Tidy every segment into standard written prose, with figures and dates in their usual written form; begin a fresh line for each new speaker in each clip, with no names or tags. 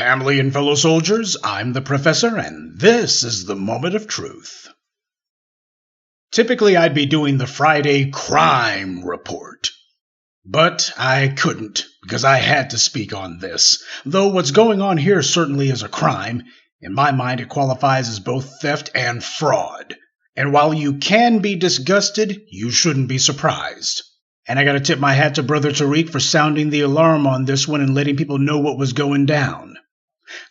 Family and fellow soldiers, I'm the Professor, and this is the Moment of Truth. Typically, I'd be doing the Friday Crime Report. But I couldn't, because I had to speak on this. Though what's going on here certainly is a crime. In my mind, it qualifies as both theft and fraud. And while you can be disgusted, you shouldn't be surprised. And I gotta tip my hat to Brother Tariq for sounding the alarm on this one and letting people know what was going down.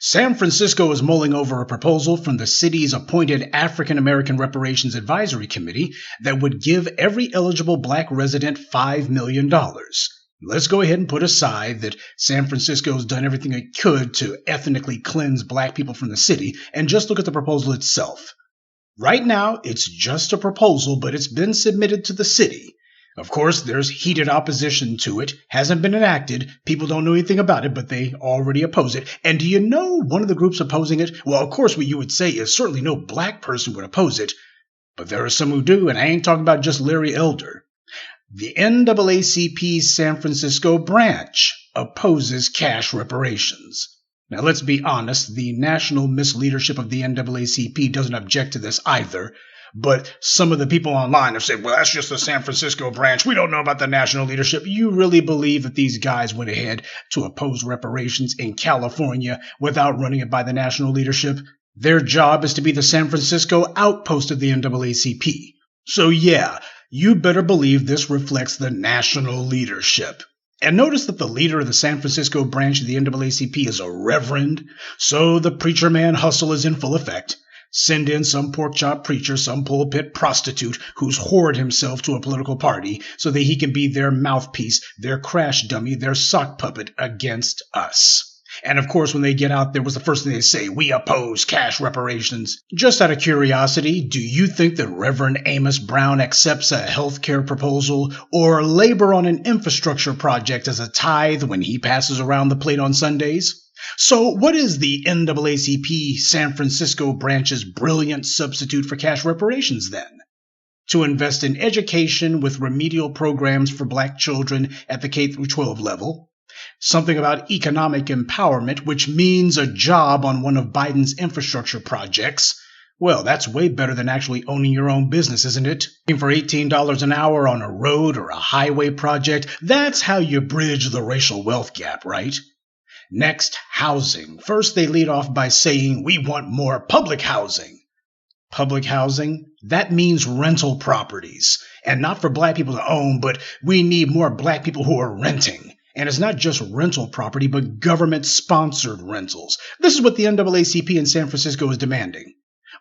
San Francisco is mulling over a proposal from the city's appointed African American Reparations Advisory Committee that would give every eligible black resident $5 million. Let's go ahead and put aside that San Francisco's done everything it could to ethnically cleanse black people from the city and just look at the proposal itself. Right now, it's just a proposal, but it's been submitted to the city. Of course, there's heated opposition to it, hasn't been enacted, people don't know anything about it, but they already oppose it. And do you know one of the groups opposing it? Well, of course, what you would say is certainly no black person would oppose it, but there are some who do, and I ain't talking about just Larry Elder. The NAACP's San Francisco branch opposes cash reparations. Now, let's be honest, the national misleadership of the NAACP doesn't object to this either. But some of the people online have said, well, that's just the San Francisco branch. We don't know about the national leadership. You really believe that these guys went ahead to oppose reparations in California without running it by the national leadership? Their job is to be the San Francisco outpost of the NAACP. So yeah, you better believe this reflects the national leadership. And notice that the leader of the San Francisco branch of the NAACP is a reverend, so the preacher man hustle is in full effect. Send in some pork chop preacher, some pulpit prostitute who's whored himself to a political party so that he can be their mouthpiece, their crash dummy, their sock puppet against us. And of course, when they get out there, what's the first thing they say? We oppose cash reparations. Just out of curiosity, do you think that Reverend Amos Brown accepts a health care proposal or labor on an infrastructure project as a tithe when he passes around the plate on Sundays? So what is the NAACP San Francisco branch's brilliant substitute for cash reparations then? To invest in education with remedial programs for black children at the K-12 level, something about economic empowerment, which means a job on one of Biden's infrastructure projects. Well, that's way better than actually owning your own business, isn't it? For $18 an hour on a road or a highway project, that's how you bridge the racial wealth gap, right? Next, housing. First, they lead off by saying, we want more public housing. Public housing? That means rental properties. And not for black people to own, but we need more black people who are renting. And it's not just rental property, but government-sponsored rentals. This is what the NAACP in San Francisco is demanding.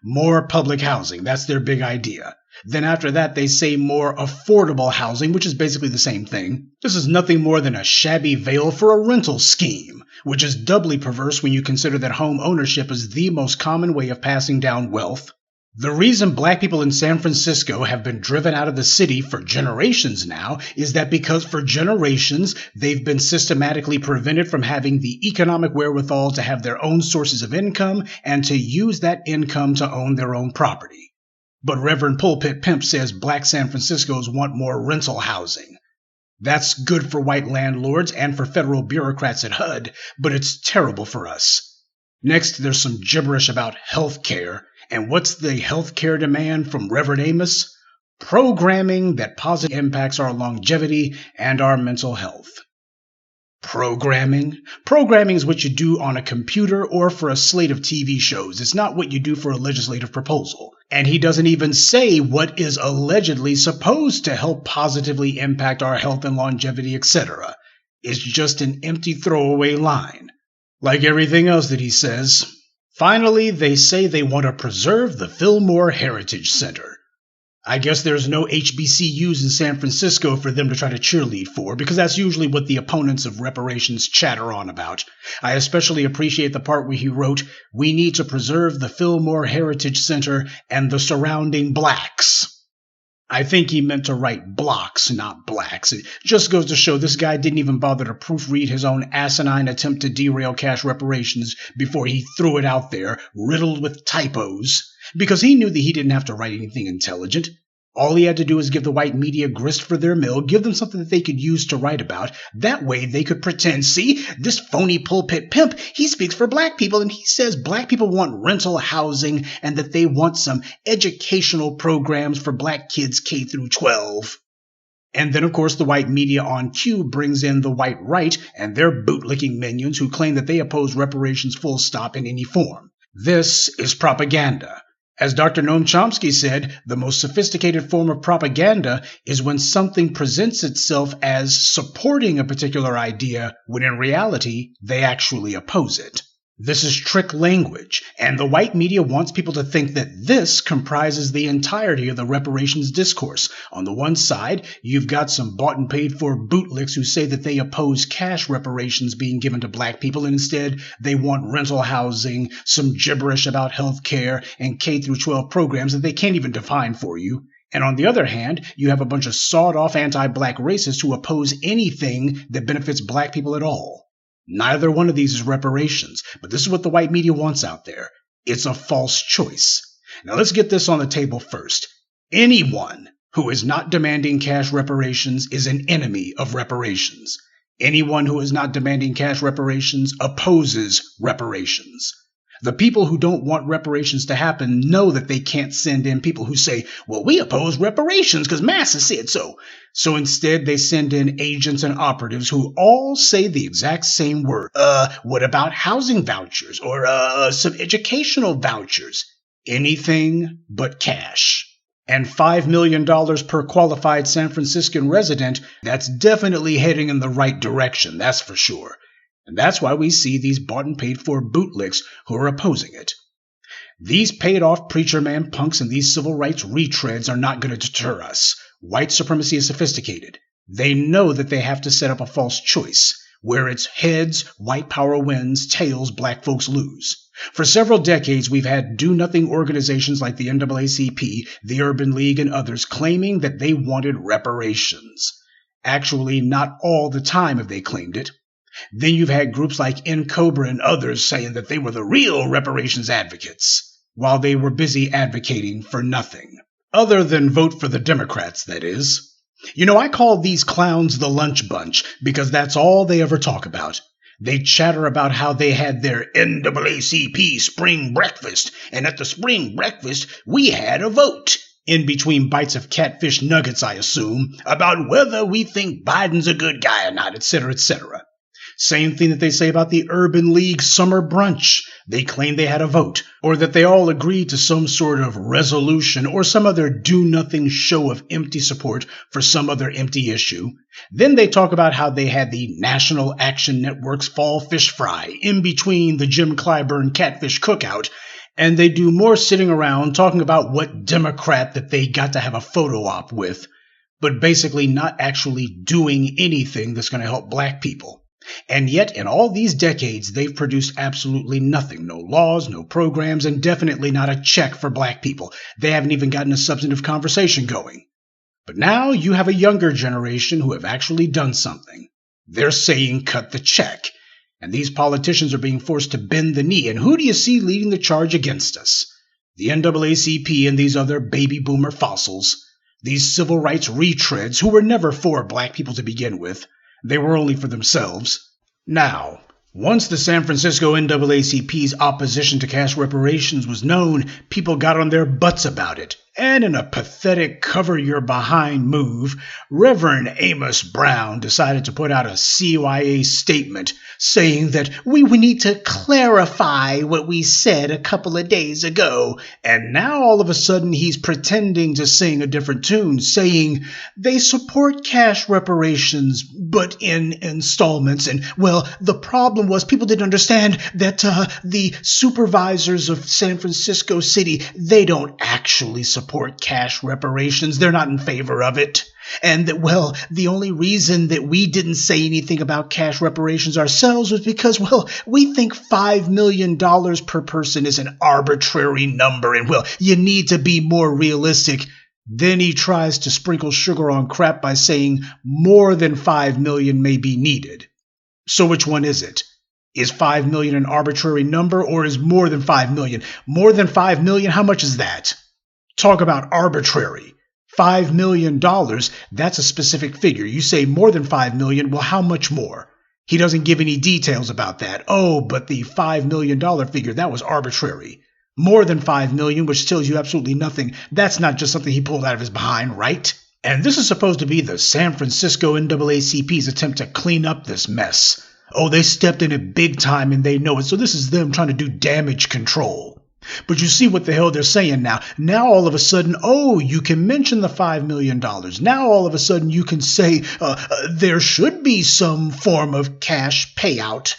More public housing. That's their big idea. Then after that, they say more affordable housing, which is basically the same thing. This is nothing more than a shabby veil for a rental scheme, which is doubly perverse when you consider that home ownership is the most common way of passing down wealth. The reason black people in San Francisco have been driven out of the city for generations now is that because for generations, they've been systematically prevented from having the economic wherewithal to have their own sources of income and to use that income to own their own property. But Reverend Pulpit Pimp says black San Franciscos want more rental housing. That's good for white landlords and for federal bureaucrats at HUD, but it's terrible for us. Next, there's some gibberish about health care. And what's the health care demand from Reverend Amos? Programming that positively impacts our longevity and our mental health. Programming? Programming is what you do on a computer or for a slate of TV shows. It's not what you do for a legislative proposal. And he doesn't even say what is allegedly supposed to help positively impact our health and longevity, etc. It's just an empty throwaway line. Like everything else that he says. Finally, they say they want to preserve the Fillmore Heritage Center. I guess there's no HBCUs in San Francisco for them to try to cheerlead for, because that's usually what the opponents of reparations chatter on about. I especially appreciate the part where he wrote, we need to preserve the Fillmore Heritage Center and the surrounding blacks. I think he meant to write blocks, not blacks. It just goes to show this guy didn't even bother to proofread his own asinine attempt to derail cash reparations before he threw it out there, riddled with typos, because he knew that he didn't have to write anything intelligent. All he had to do was give the white media grist for their mill, give them something that they could use to write about. That way they could pretend, see, this phony pulpit pimp, he speaks for black people and he says black people want rental housing and that they want some educational programs for black kids K through 12. And then, of course, the white media on cue brings in the white right and their bootlicking minions who claim that they oppose reparations full stop in any form. This is propaganda. As Dr. Noam Chomsky said, the most sophisticated form of propaganda is when something presents itself as supporting a particular idea when in reality they actually oppose it. This is trick language, and the white media wants people to think that this comprises the entirety of the reparations discourse. On the one side, you've got some bought and paid for bootlicks who say that they oppose cash reparations being given to black people, and instead they want rental housing, some gibberish about health care, and K through 12 programs that they can't even define for you. And on the other hand, you have a bunch of sawed-off anti-black racists who oppose anything that benefits black people at all. Neither one of these is reparations, but this is what the white media wants out there. It's a false choice. Now let's get this on the table first. Anyone who is not demanding cash reparations is an enemy of reparations. Anyone who is not demanding cash reparations opposes reparations. The people who don't want reparations to happen know that they can't send in people who say, well, we oppose reparations because Massa said so. So instead, they send in agents and operatives who all say the exact same word. What about housing vouchers or some educational vouchers? Anything but cash. And $5 million per qualified San Franciscan resident, that's definitely heading in the right direction, that's for sure. And that's why we see these bought and paid for bootlicks who are opposing it. These paid off preacher man punks and these civil rights retreads are not going to deter us. White supremacy is sophisticated. They know that they have to set up a false choice, where it's heads, white power wins, tails, black folks lose. For several decades, we've had do-nothing organizations like the NAACP, the Urban League, and others claiming that they wanted reparations. Actually, not all the time have they claimed it. Then you've had groups like NCOBRA and others saying that they were the real reparations advocates, while they were busy advocating for nothing. Other than vote for the Democrats, that is. You know, I call these clowns the lunch bunch because that's all they ever talk about. They chatter about how they had their NAACP spring breakfast, and at the spring breakfast, we had a vote. In between bites of catfish nuggets, I assume, about whether we think Biden's a good guy or not, etc., etc. Same thing that they say about the Urban League summer brunch. They claim they had a vote, or that they all agreed to some sort of resolution or some other do-nothing show of empty support for some other empty issue. Then they talk about how they had the National Action Network's fall fish fry in between the Jim Clyburn catfish cookout, and they do more sitting around talking about what Democrat that they got to have a photo op with, but basically not actually doing anything that's going to help black people. And yet, in all these decades, they've produced absolutely nothing. No laws, no programs, and definitely not a check for black people. They haven't even gotten a substantive conversation going. But now you have a younger generation who have actually done something. They're saying cut the check. And these politicians are being forced to bend the knee. And who do you see leading the charge against us? The NAACP and these other baby boomer fossils. These civil rights retreads who were never for black people to begin with. They were only for themselves. Now, once the San Francisco NAACP's opposition to cash reparations was known, people got on their butts about it. And in a pathetic cover-your-behind move, Reverend Amos Brown decided to put out a CYA statement saying that we need to clarify what we said a couple of days ago. And now all of a sudden he's pretending to sing a different tune, saying they support cash reparations, but in installments. And, well, the problem was people didn't understand that the supervisors of San Francisco City, they don't actually support cash reparations. They're not in favor of it. And that, well, the only reason that we didn't say anything about cash reparations ourselves was because, well, we think $5 million per person is an arbitrary number. And, well, you need to be more realistic. Then he tries to sprinkle sugar on crap by saying more than 5 million may be needed. So which one is it? Is 5 million an arbitrary number, or is more than 5 million? More than 5 million, how much is that? Talk about arbitrary. $5 million, that's a specific figure. You say more than $5 million, well, how much more? He doesn't give any details about that. Oh, but the $5 million figure, that was arbitrary. More than $5 million, which tells you absolutely nothing. That's not just something he pulled out of his behind, right? And this is supposed to be the San Francisco NAACP's attempt to clean up this mess. Oh, they stepped in it big time and they know it, so this is them trying to do damage control. But you see what the hell they're saying now. Now all of a sudden, oh, you can mention the $5 million. Now all of a sudden you can say there should be some form of cash payout.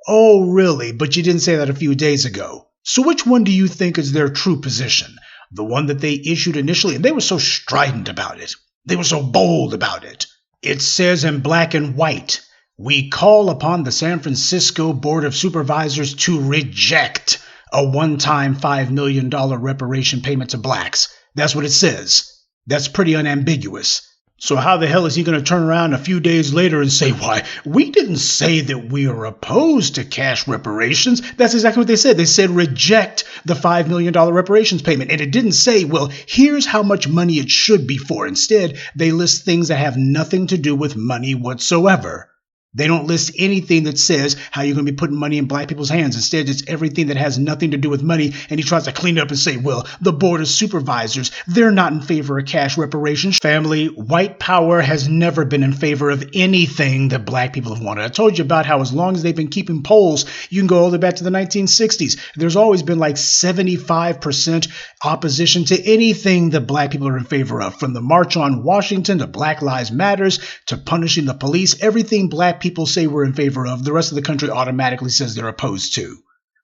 Oh, really? But you didn't say that a few days ago. So which one do you think is their true position? The one that they issued initially, and they were so strident about it. They were so bold about it. It says in black and white, we call upon the San Francisco Board of Supervisors to reject a one-time $5 million reparation payment to blacks. That's what it says. That's pretty unambiguous. So how the hell is he going to turn around a few days later and say, why, we didn't say that we are opposed to cash reparations. That's exactly what they said. They said reject the $5 million reparations payment. And it didn't say, well, here's how much money it should be for. Instead, they list things that have nothing to do with money whatsoever. They don't list anything that says how you're going to be putting money in black people's hands. Instead, it's everything that has nothing to do with money. And he tries to clean it up and say, well, the Board of Supervisors, they're not in favor of cash reparations. Family, white power has never been in favor of anything that black people have wanted. I told you about how as long as they've been keeping polls, you can go all the way back to the 1960s. There's always been like 75% opposition to anything that black people are in favor of. From the March on Washington to Black Lives Matters to punishing the police, everything black people say we're in favor of, the rest of the country automatically says they're opposed to.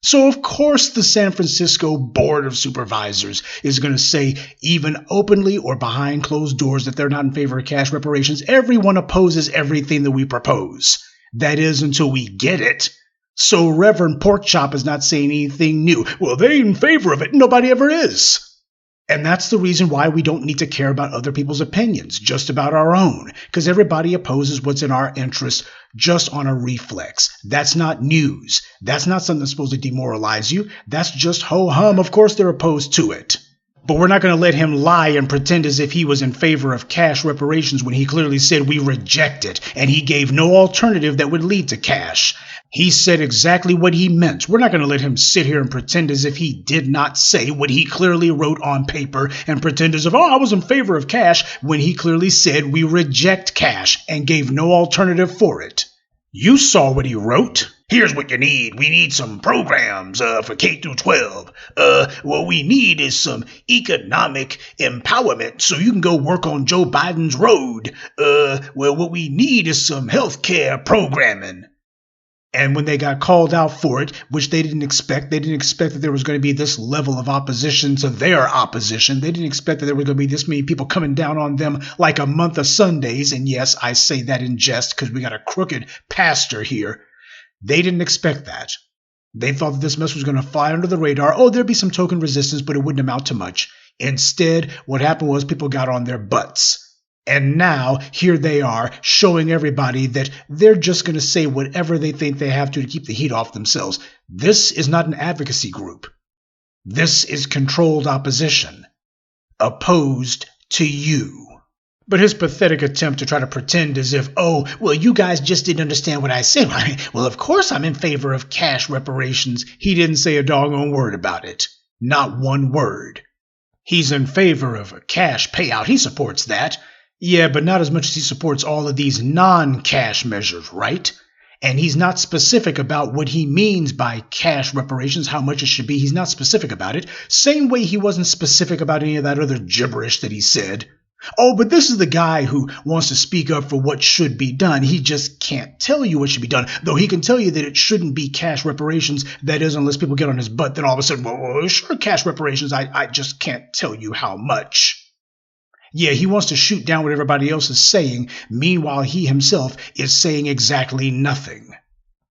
So of course the San Francisco Board of Supervisors is going to say, even openly or behind closed doors, that they're not in favor of cash reparations. Everyone opposes everything that we propose. That is, until we get it. So Reverend Porkchop is not saying anything new. Well, they're in favor of it. Nobody ever is. And that's the reason why we don't need to care about other people's opinions, just about our own, because everybody opposes what's in our interest just on a reflex. That's not news. That's not something that's supposed to demoralize you. That's just ho-hum. Of course they're opposed to it. But we're not going to let him lie and pretend as if he was in favor of cash reparations when he clearly said we reject it, and he gave no alternative that would lead to cash. He said exactly what he meant. We're not going to let him sit here and pretend as if he did not say what he clearly wrote on paper and pretend as if, oh, I was in favor of cash, when he clearly said we reject cash and gave no alternative for it. You saw what he wrote. Here's what you need. We need some programs for K through 12. What we need is some economic empowerment so you can go work on Joe Biden's road. What we need is some healthcare programming. And when they got called out for it, which they didn't expect that there was going to be this level of opposition to their opposition. They didn't expect that there were going to be this many people coming down on them like a month of Sundays. And yes, I say that in jest because we got a crooked pastor here. They didn't expect that. They thought that this mess was going to fly under the radar. Oh, there'd be some token resistance, but it wouldn't amount to much. Instead, what happened was people got on their butts. And now, here they are, showing everybody that they're just going to say whatever they think they have to keep the heat off themselves. This is not an advocacy group. This is controlled opposition. Opposed to you. But his pathetic attempt to try to pretend as if, oh, well, you guys just didn't understand what I said. Well, of course I'm in favor of cash reparations. He didn't say a doggone word about it. Not one word. He's in favor of a cash payout. He supports that. Yeah, but not as much as he supports all of these non-cash measures, right? And he's not specific about what he means by cash reparations, how much it should be. He's not specific about it. Same way he wasn't specific about any of that other gibberish that he said. Oh, but this is the guy who wants to speak up for what should be done. He just can't tell you what should be done, though he can tell you that it shouldn't be cash reparations. That is, unless people get on his butt, then all of a sudden, well, sure, cash reparations, I just can't tell you how much. Yeah, he wants to shoot down what everybody else is saying. Meanwhile, he himself is saying exactly nothing.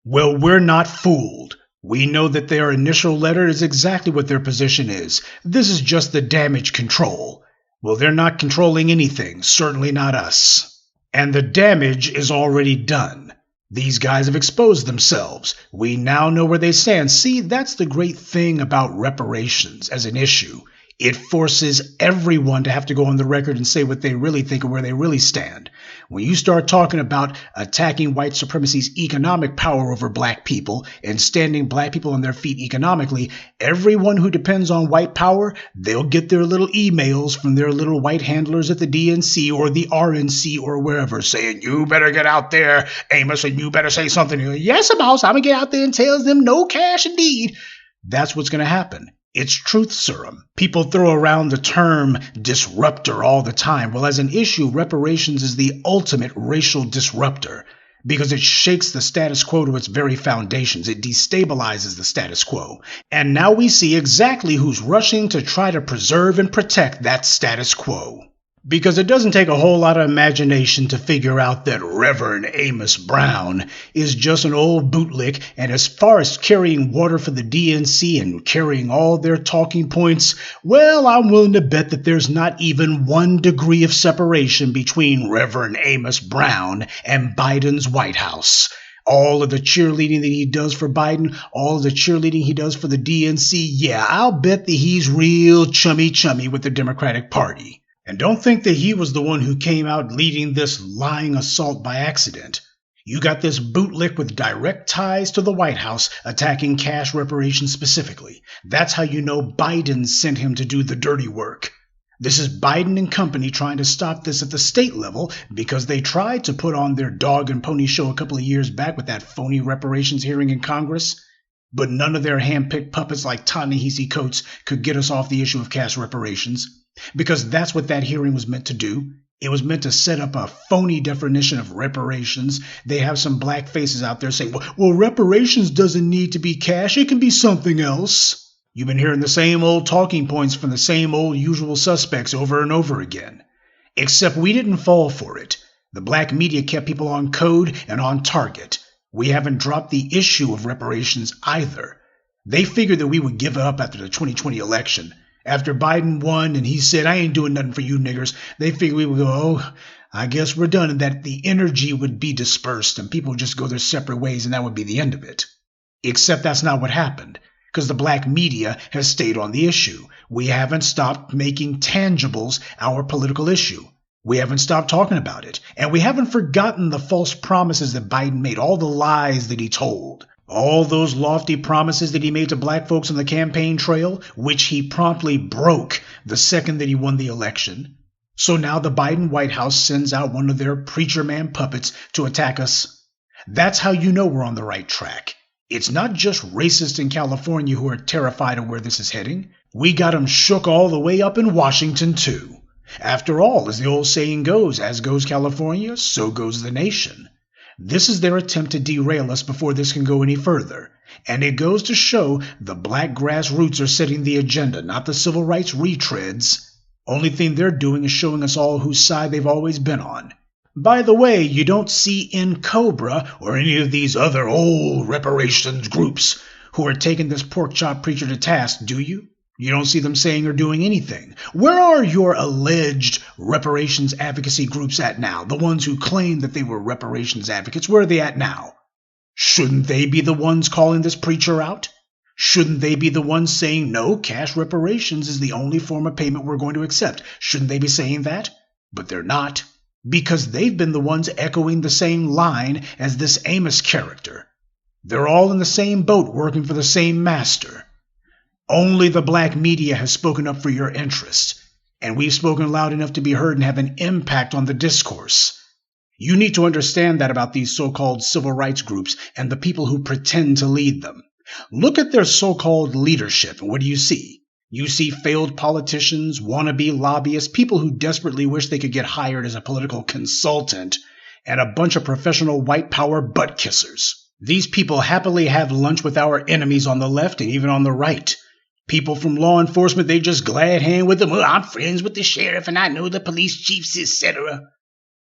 Well, we're not fooled. We know that their initial letter is exactly what their position is. This is just the damage control. Well, they're not controlling anything, certainly not us. And the damage is already done. These guys have exposed themselves. We now know where they stand. See, that's the great thing about reparations as an issue. It forces everyone to have to go on the record and say what they really think and where they really stand. When you start talking about attacking white supremacy's economic power over black people and standing black people on their feet economically, everyone who depends on white power, they'll get their little emails from their little white handlers at the DNC or the RNC or wherever saying, you better get out there, Amos, and you better say something. Yes, boss, I'm going to get out there and tell them no cash indeed. That's what's going to happen. It's truth serum. People throw around the term disruptor all the time. Well, as an issue, reparations is the ultimate racial disruptor because it shakes the status quo to its very foundations. It destabilizes the status quo. And now we see exactly who's rushing to try to preserve and protect that status quo. Because it doesn't take a whole lot of imagination to figure out that Reverend Amos Brown is just an old bootlick, and as far as carrying water for the DNC and carrying all their talking points, well, I'm willing to bet that there's not even 1 degree of separation between Reverend Amos Brown and Biden's White House. All of the cheerleading that he does for Biden, all of the cheerleading he does for the DNC, yeah, I'll bet that he's real chummy with the Democratic Party. And don't think that he was the one who came out leading this lying assault by accident. You got this bootlick with direct ties to the White House attacking cash reparations specifically. That's how you know Biden sent him to do the dirty work. This is Biden and company trying to stop this at the state level because they tried to put on their dog and pony show a couple of years back with that phony reparations hearing in Congress. But none of their hand-picked puppets like Ta-Nehisi Coates could get us off the issue of cash reparations. Because that's what that hearing was meant to do. It was meant to set up a phony definition of reparations. They have some black faces out there saying, well, reparations doesn't need to be cash. It can be something else. You've been hearing the same old talking points from the same old usual suspects over and over again. Except we didn't fall for it. The black media kept people on code and on target. We haven't dropped the issue of reparations either. They figured that we would give it up after the 2020 election. After Biden won and he said, I ain't doing nothing for you niggers, they figured we would go, oh, I guess we're done, and that the energy would be dispersed and people would just go their separate ways and that would be the end of it. Except that's not what happened, because the black media has stayed on the issue. We haven't stopped making tangibles our political issue. We haven't stopped talking about it. And we haven't forgotten the false promises that Biden made, all the lies that he told. All those lofty promises that he made to black folks on the campaign trail, which he promptly broke the second that he won the election. So now the Biden White House sends out one of their preacher man puppets to attack us. That's how you know we're on the right track. It's not just racists in California who are terrified of where this is heading. We got them shook all the way up in Washington, too. After all, as the old saying goes, as goes California, so goes the nation. This is their attempt to derail us before this can go any further. And it goes to show the black grassroots are setting the agenda, not the civil rights retreads. Only thing they're doing is showing us all whose side they've always been on. By the way, you don't see in Cobra or any of these other old reparations groups who are taking this pork chop preacher to task, do you? You don't see them saying or doing anything. Where are your alleged reparations advocacy groups at now? The ones who claim that they were reparations advocates, where are they at now? Shouldn't they be the ones calling this preacher out? Shouldn't they be the ones saying, no, cash reparations is the only form of payment we're going to accept? Shouldn't they be saying that? But they're not, because they've been the ones echoing the same line as this Amos character. They're all in the same boat working for the same master. Only the black media has spoken up for your interests, and we've spoken loud enough to be heard and have an impact on the discourse. You need to understand that about these so-called civil rights groups and the people who pretend to lead them. Look at their so-called leadership, and what do you see? You see failed politicians, wannabe lobbyists, people who desperately wish they could get hired as a political consultant, and a bunch of professional white power butt kissers. These people happily have lunch with our enemies on the left and even on the right. People from law enforcement, they just glad hand with them. Oh, I'm friends with the sheriff and I know the police chiefs, etc.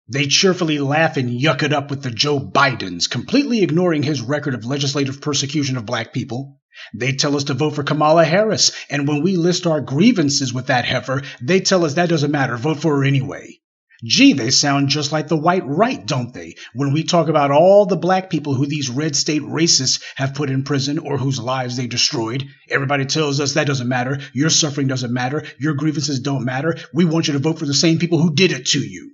They cheerfully laugh and yuck it up with the Joe Bidens, completely ignoring his record of legislative persecution of black people. They tell us to vote for Kamala Harris, and when we list our grievances with that heifer, they tell us that doesn't matter, vote for her anyway. Gee, they sound just like the white right, don't they? When we talk about all the black people who these red state racists have put in prison or whose lives they destroyed, everybody tells us that doesn't matter, your suffering doesn't matter, your grievances don't matter, we want you to vote for the same people who did it to you.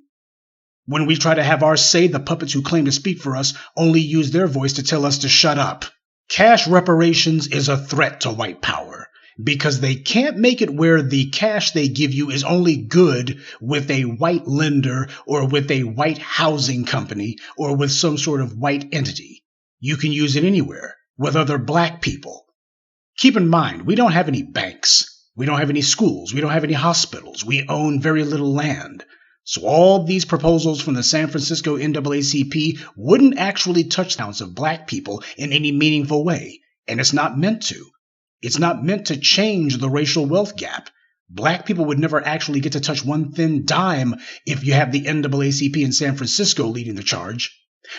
When we try to have our say, the puppets who claim to speak for us only use their voice to tell us to shut up. Cash reparations is a threat to white power, because they can't make it where the cash they give you is only good with a white lender or with a white housing company or with some sort of white entity. You can use it anywhere, with other black people. Keep in mind, we don't have any banks. We don't have any schools. We don't have any hospitals. We own very little land. So all these proposals from the San Francisco NAACP wouldn't actually touch the counts of black people in any meaningful way, and it's not meant to. It's not meant to change the racial wealth gap. Black people would never actually get to touch one thin dime if you have the NAACP in San Francisco leading the charge.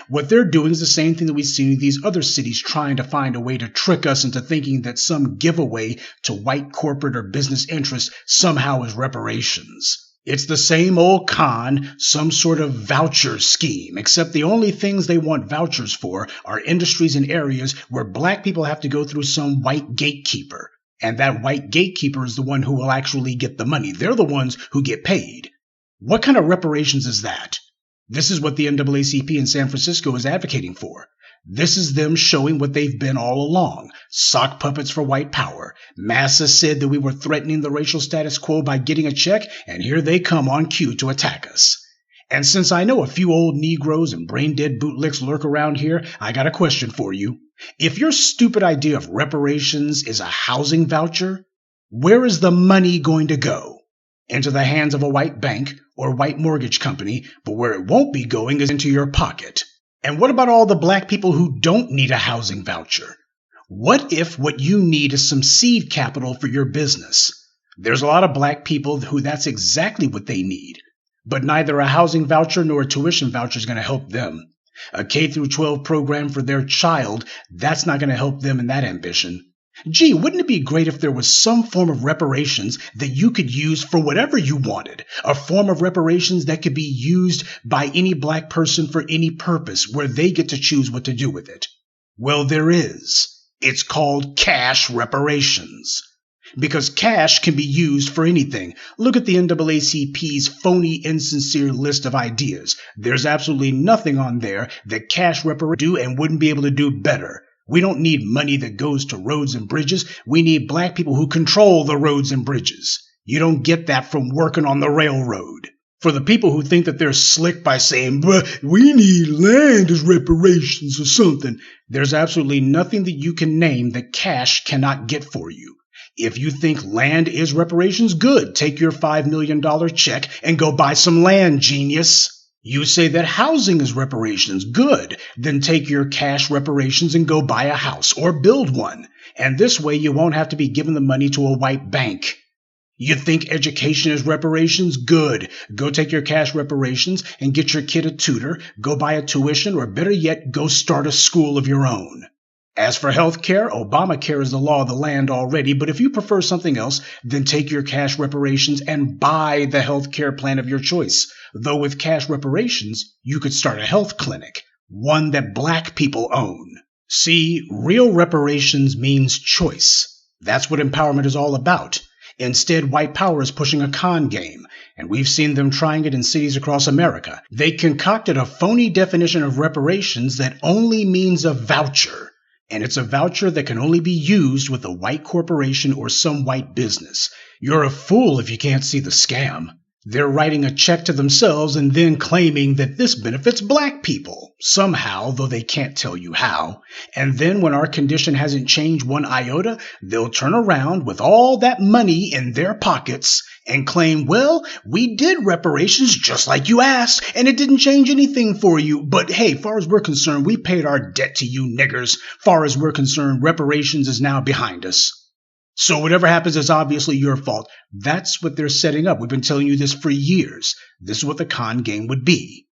What they're doing is the same thing that we see in these other cities, trying to find a way to trick us into thinking that some giveaway to white corporate or business interests somehow is reparations. It's the same old con, some sort of voucher scheme, except the only things they want vouchers for are industries and areas where black people have to go through some white gatekeeper. And that white gatekeeper is the one who will actually get the money. They're the ones who get paid. What kind of reparations is that? This is what the NAACP in San Francisco is advocating for. This is them showing what they've been all along. Sock puppets for white power. Massa said that we were threatening the racial status quo by getting a check, and here they come on cue to attack us. And since I know a few old Negroes and brain-dead bootlicks lurk around here, I got a question for you. If your stupid idea of reparations is a housing voucher, where is the money going to go? Into the hands of a white bank or white mortgage company, but where it won't be going is into your pocket. And what about all the black people who don't need a housing voucher? What if what you need is some seed capital for your business? There's a lot of black people who that's exactly what they need. But neither a housing voucher nor a tuition voucher is going to help them. A K-12 program for their child, that's not going to help them in that ambition. Gee, wouldn't it be great if there was some form of reparations that you could use for whatever you wanted? A form of reparations that could be used by any black person for any purpose, where they get to choose what to do with it. Well, there is. It's called cash reparations. Because cash can be used for anything. Look at the NAACP's phony, insincere list of ideas. There's absolutely nothing on there that cash reparations do and wouldn't be able to do better. We don't need money that goes to roads and bridges. We need black people who control the roads and bridges. You don't get that from working on the railroad. For the people who think that they're slick by saying, but we need land as reparations or something, there's absolutely nothing that you can name that cash cannot get for you. If you think land is reparations, good. Take your $5 million check and go buy some land, genius. You say that housing is reparations, good. Then take your cash reparations and go buy a house or build one. And this way you won't have to be giving the money to a white bank. You think education is reparations? Good. Go take your cash reparations and get your kid a tutor, go buy a tuition, or better yet, go start a school of your own. As for health care, Obamacare is the law of the land already, but if you prefer something else, then take your cash reparations and buy the health care plan of your choice. Though with cash reparations, you could start a health clinic, one that black people own. See, real reparations means choice. That's what empowerment is all about. Instead, white power is pushing a con game, and we've seen them trying it in cities across America. They concocted a phony definition of reparations that only means a voucher. And it's a voucher that can only be used with a white corporation or some white business. You're a fool if you can't see the scam. They're writing a check to themselves and then claiming that this benefits black people, somehow, though they can't tell you how. And then when our condition hasn't changed one iota, they'll turn around with all that money in their pockets and claim, well, we did reparations just like you asked, and it didn't change anything for you. But hey, far as we're concerned, we paid our debt to you niggers. Far as we're concerned, reparations is now behind us. So whatever happens is obviously your fault. That's what they're setting up. We've been telling you this for years. This is what the con game would be.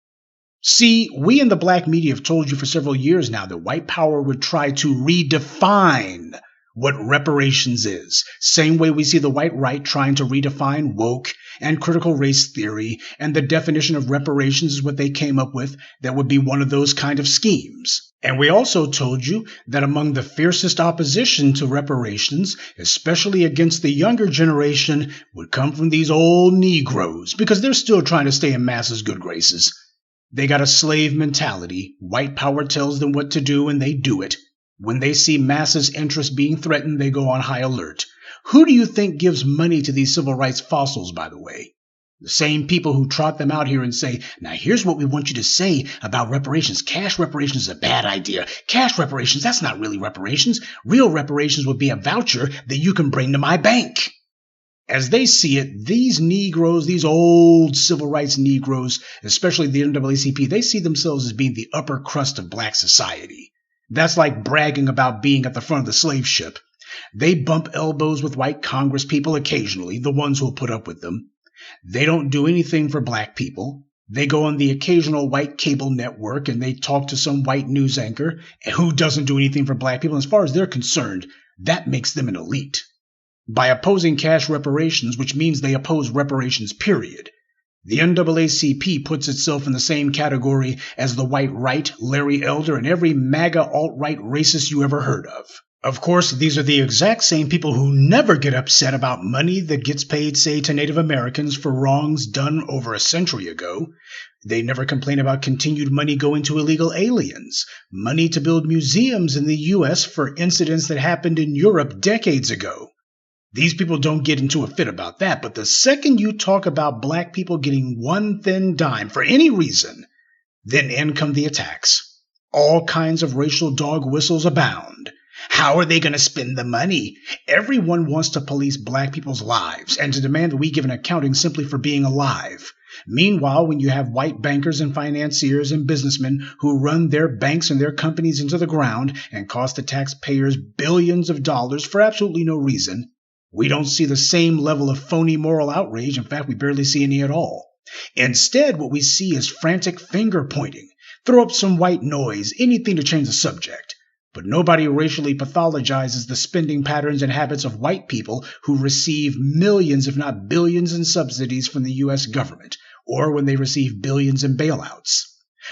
See, we in the black media have told you for several years now that white power would try to redefine what reparations is. Same way we see the white right trying to redefine woke and critical race theory, and the definition of reparations is what they came up with that would be one of those kind of schemes. And we also told you that among the fiercest opposition to reparations, especially against the younger generation, would come from these old Negroes, because they're still trying to stay in masses' good graces. They got a slave mentality. White power tells them what to do, and they do it. When they see masses' interests being threatened, they go on high alert. Who do you think gives money to these civil rights fossils, by the way? The same people who trot them out here and say, now here's what we want you to say about reparations. Cash reparations is a bad idea. Cash reparations, that's not really reparations. Real reparations would be a voucher that you can bring to my bank. As they see it, these Negroes, these old civil rights Negroes, especially the NAACP, they see themselves as being the upper crust of black society. That's like bragging about being at the front of the slave ship. They bump elbows with white Congress people occasionally, the ones who'll put up with them. They don't do anything for black people. They go on the occasional white cable network and they talk to some white news anchor who doesn't do anything for black people. As far as they're concerned, that makes them an elite. By opposing cash reparations, which means they oppose reparations, period, the NAACP puts itself in the same category as the white right, Larry Elder, and every MAGA alt-right racist you ever heard of. Of course, these are the exact same people who never get upset about money that gets paid, say, to Native Americans for wrongs done over a century ago. They never complain about continued money going to illegal aliens, money to build museums in the U.S. for incidents that happened in Europe decades ago. These people don't get into a fit about that, but the second you talk about black people getting one thin dime for any reason, then in come the attacks. All kinds of racial dog whistles abound. How are they going to spend the money? Everyone wants to police black people's lives and to demand that we give an accounting simply for being alive. Meanwhile, when you have white bankers and financiers and businessmen who run their banks and their companies into the ground and cost the taxpayers billions of dollars for absolutely no reason, we don't see the same level of phony moral outrage. In fact, we barely see any at all. Instead, what we see is frantic finger-pointing. Throw up some white noise, anything to change the subject. But nobody racially pathologizes the spending patterns and habits of white people who receive millions, if not billions, in subsidies from the U.S. government, or when they receive billions in bailouts.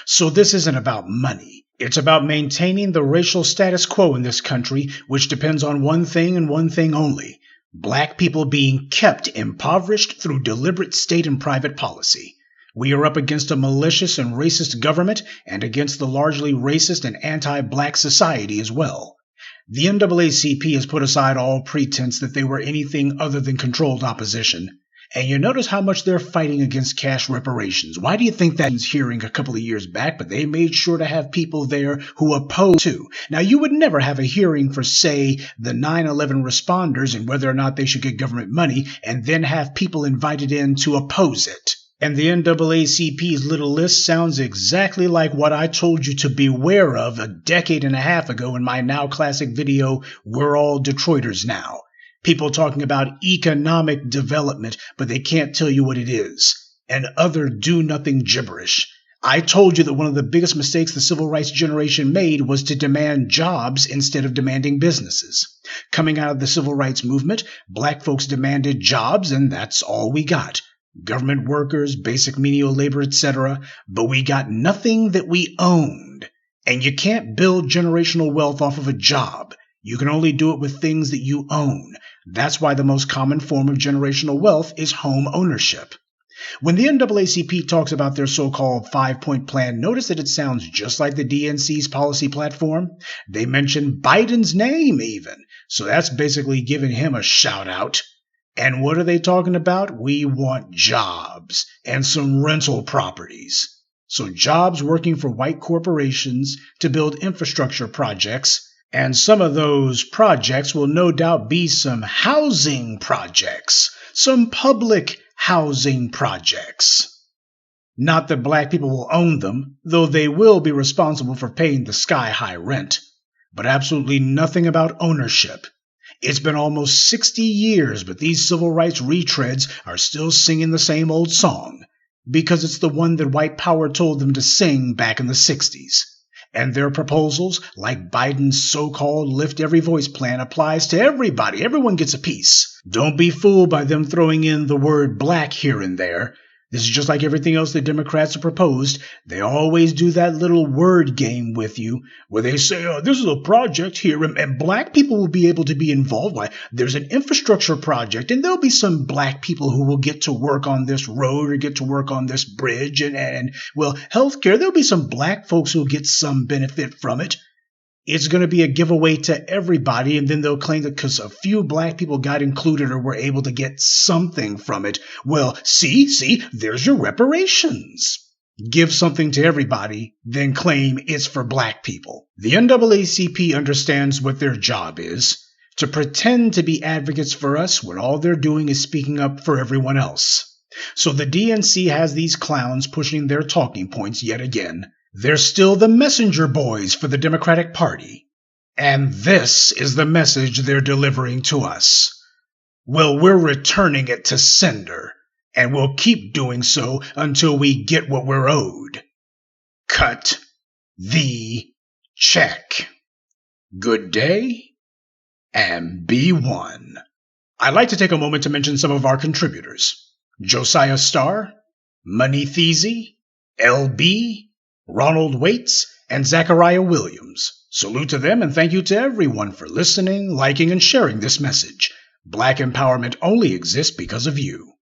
So this isn't about money. It's about maintaining the racial status quo in this country, which depends on one thing and one thing only: black people being kept impoverished through deliberate state and private policy. We are up against a malicious and racist government and against the largely racist and anti-black society as well. The NAACP has put aside all pretense that they were anything other than controlled opposition. And you notice how much they're fighting against cash reparations. Why do you think that was hearing a couple of years back? But they made sure to have people there who oppose too. Now, you would never have a hearing for, say, the 9/11 responders and whether or not they should get government money, and then have people invited in to oppose it. And the NAACP's little list sounds exactly like what I told you to beware of a decade and a half ago in my now classic video, We're All Detroiters Now. People talking about economic development, but they can't tell you what it is, and other do-nothing gibberish. I told you that one of the biggest mistakes the civil rights generation made was to demand jobs instead of demanding businesses. Coming out of the civil rights movement, black folks demanded jobs, and that's all we got. Government workers, basic menial labor, etc., but we got nothing that we owned. And you can't build generational wealth off of a job. You can only do it with things that you own. That's why the most common form of generational wealth is home ownership. When the NAACP talks about their so-called 5-point plan, notice that it sounds just like the DNC's policy platform. They mention Biden's name even, so that's basically giving him a shout-out. And what are they talking about? We want jobs and some rental properties. So jobs working for white corporations to build infrastructure projects, and some of those projects will no doubt be some housing projects, some public housing projects. Not that black people will own them, though they will be responsible for paying the sky-high rent, but absolutely nothing about ownership. It's been almost 60 years, but these civil rights retreads are still singing the same old song, because it's the one that white power told them to sing back in the 60s. And their proposals, like Biden's so-called Lift Every Voice plan, applies to everybody. Everyone gets a piece. Don't be fooled by them throwing in the word black here and there. This is just like everything else the Democrats have proposed. They always do that little word game with you where they say, oh, this is a project here, and black people will be able to be involved. Why? There's an infrastructure project, and there'll be some black people who will get to work on this road or get to work on this bridge. And well, healthcare, there'll be some black folks who'll get some benefit from it. It's going to be a giveaway to everybody, and then they'll claim that because a few black people got included or were able to get something from it. Well, see, there's your reparations. Give something to everybody, then claim it's for black people. The NAACP understands what their job is, to pretend to be advocates for us when all they're doing is speaking up for everyone else. So the DNC has these clowns pushing their talking points yet again. They're still the messenger boys for the Democratic Party. And this is the message they're delivering to us. Well, we're returning it to sender, and we'll keep doing so until we get what we're owed. Cut the check. Good day, and be one. I'd like to take a moment to mention some of our contributors. Josiah Starr, Money Theasy, LB, Ronald Waits, and Zachariah Williams. Salute to them and thank you to everyone for listening, liking, and sharing this message. Black empowerment only exists because of you.